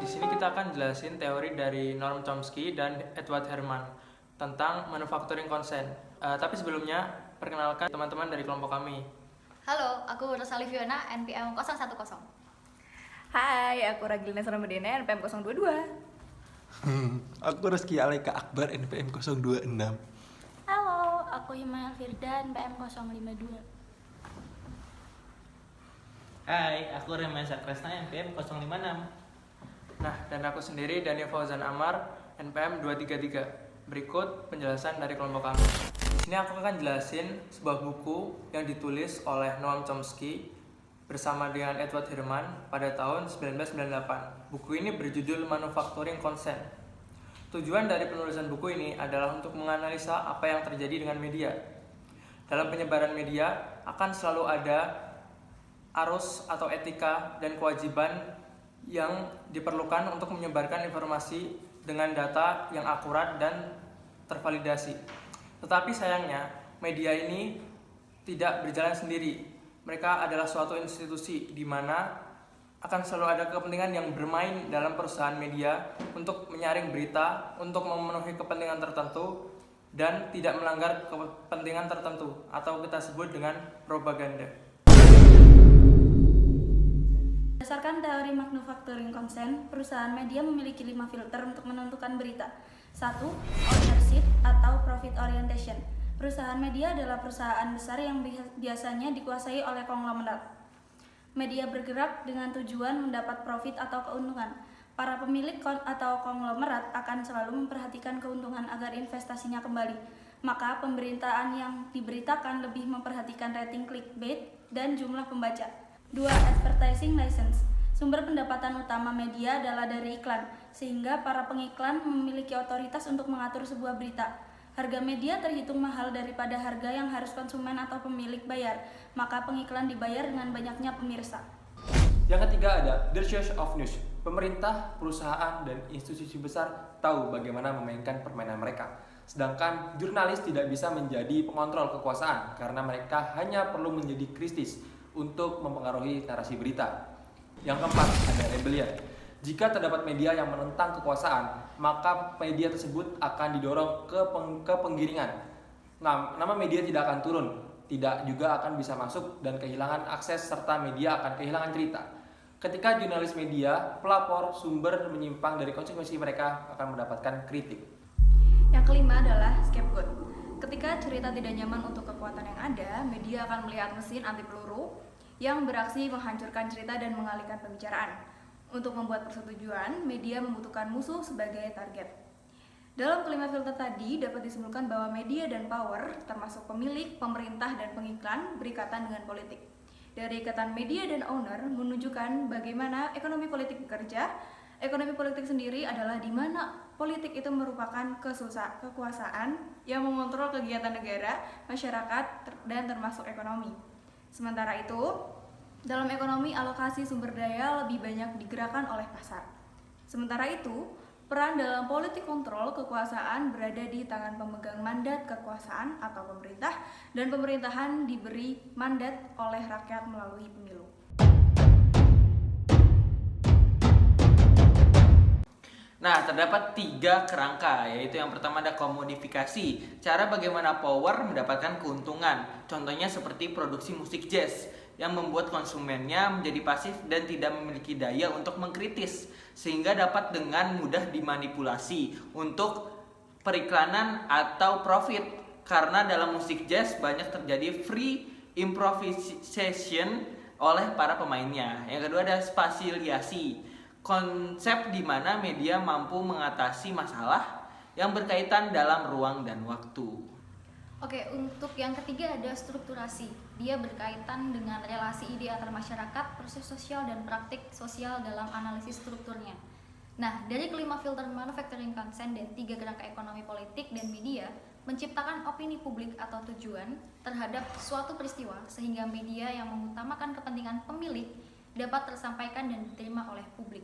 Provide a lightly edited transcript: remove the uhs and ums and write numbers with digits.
di sini kita akan jelasin teori dari Noam Chomsky dan Edward Herman tentang manufacturing consent. Tapi sebelumnya, perkenalkan teman-teman dari kelompok kami. Halo, aku Rosali Fiona, NPM 010. Hai, aku Ragilina Saramedina, NPM 022. Aku Rizky Aleka Akbar, NPM 026. Halo, aku Himayal Firda, NPM 052. Hai, aku Remesa Kresna, NPM 056. Nah, dan aku sendiri Daniel Fauzan Amar, NPM 233. Berikut penjelasan dari kelompok kami. Di sini aku akan jelasin sebuah buku yang ditulis oleh Noam Chomsky bersama dengan Edward Herman pada tahun 1998. Buku ini berjudul Manufacturing Consent. Tujuan dari penulisan buku ini adalah untuk menganalisa apa yang terjadi dengan media. Dalam penyebaran media akan selalu ada arus atau etika dan kewajiban yang diperlukan untuk menyebarkan informasi dengan data yang akurat dan tervalidasi. Tetapi sayangnya, media ini tidak berjalan sendiri. Mereka adalah suatu institusi di mana akan selalu ada kepentingan yang bermain dalam perusahaan media untuk menyaring berita, untuk memenuhi kepentingan tertentu, dan tidak melanggar kepentingan tertentu atau kita sebut dengan propaganda. Berdasarkan teori manufacturing consent, perusahaan media memiliki 5 filter untuk menentukan berita. 1. Ownership atau profit orientation. Perusahaan media adalah perusahaan besar yang biasanya dikuasai oleh konglomerat. Media bergerak dengan tujuan mendapat profit atau keuntungan. Para pemilik atau konglomerat akan selalu memperhatikan keuntungan agar investasinya kembali. Maka pemberitaan yang diberitakan lebih memperhatikan rating clickbait dan jumlah pembaca. 2. Advertising license. Sumber pendapatan utama media adalah dari iklan, sehingga para pengiklan memiliki otoritas untuk mengatur sebuah berita. Harga media terhitung mahal daripada harga yang harus konsumen atau pemilik bayar, maka pengiklan dibayar dengan banyaknya pemirsa. Yang ketiga ada the source of news. Pemerintah, perusahaan, dan institusi besar tahu bagaimana memainkan permainan mereka. Sedangkan jurnalis tidak bisa menjadi pengontrol kekuasaan karena mereka hanya perlu menjadi kritis untuk mempengaruhi narasi berita. Yang keempat ada rebellion. Jika terdapat media yang menentang kekuasaan, maka media tersebut akan didorong ke penggiringan. Nah, nama media tidak akan turun, tidak juga akan bisa masuk dan kehilangan akses serta media akan kehilangan cerita. Ketika jurnalis media, pelapor, sumber menyimpang dari konsumsi mereka akan mendapatkan kritik. Yang kelima adalah scapegoat. Ketika cerita tidak nyaman untuk kekuatan yang ada, media akan melihat mesin anti peluru yang beraksi menghancurkan cerita dan mengalihkan pembicaraan. Untuk membuat persetujuan, media membutuhkan musuh sebagai target. Dalam kelima filter tadi dapat disimpulkan bahwa media dan power, termasuk pemilik, pemerintah, dan pengiklan, berikatan dengan politik. Dari ikatan media dan owner menunjukkan bagaimana ekonomi politik bekerja. Ekonomi politik sendiri adalah di mana politik itu merupakan kekuasaan yang mengontrol kegiatan negara, masyarakat, dan termasuk ekonomi. Sementara itu, dalam ekonomi alokasi sumber daya lebih banyak digerakkan oleh pasar. Sementara itu, peran dalam politik kontrol kekuasaan berada di tangan pemegang mandat kekuasaan atau pemerintah, dan pemerintahan diberi mandat oleh rakyat melalui pemilu. Nah, terdapat 3 kerangka, yaitu yang pertama ada komodifikasi, cara bagaimana power mendapatkan keuntungan. Contohnya seperti produksi musik jazz, yang membuat konsumennya menjadi pasif dan tidak memiliki daya untuk mengkritis, sehingga dapat dengan mudah dimanipulasi untuk periklanan atau profit. Karena dalam musik jazz banyak terjadi free improvisation oleh para pemainnya. Yang kedua ada spasialisasi, konsep di mana media mampu mengatasi masalah yang berkaitan dalam ruang dan waktu. Oke, untuk yang ketiga ada strukturasi. Dia berkaitan dengan relasi ide antar masyarakat, proses sosial, dan praktik sosial dalam analisis strukturnya. Nah, dari kelima filter manufacturing consent dan 3 kerangka ekonomi politik dan media, menciptakan opini publik atau tujuan terhadap suatu peristiwa sehingga media yang mengutamakan kepentingan pemilik dapat tersampaikan dan diterima oleh publik.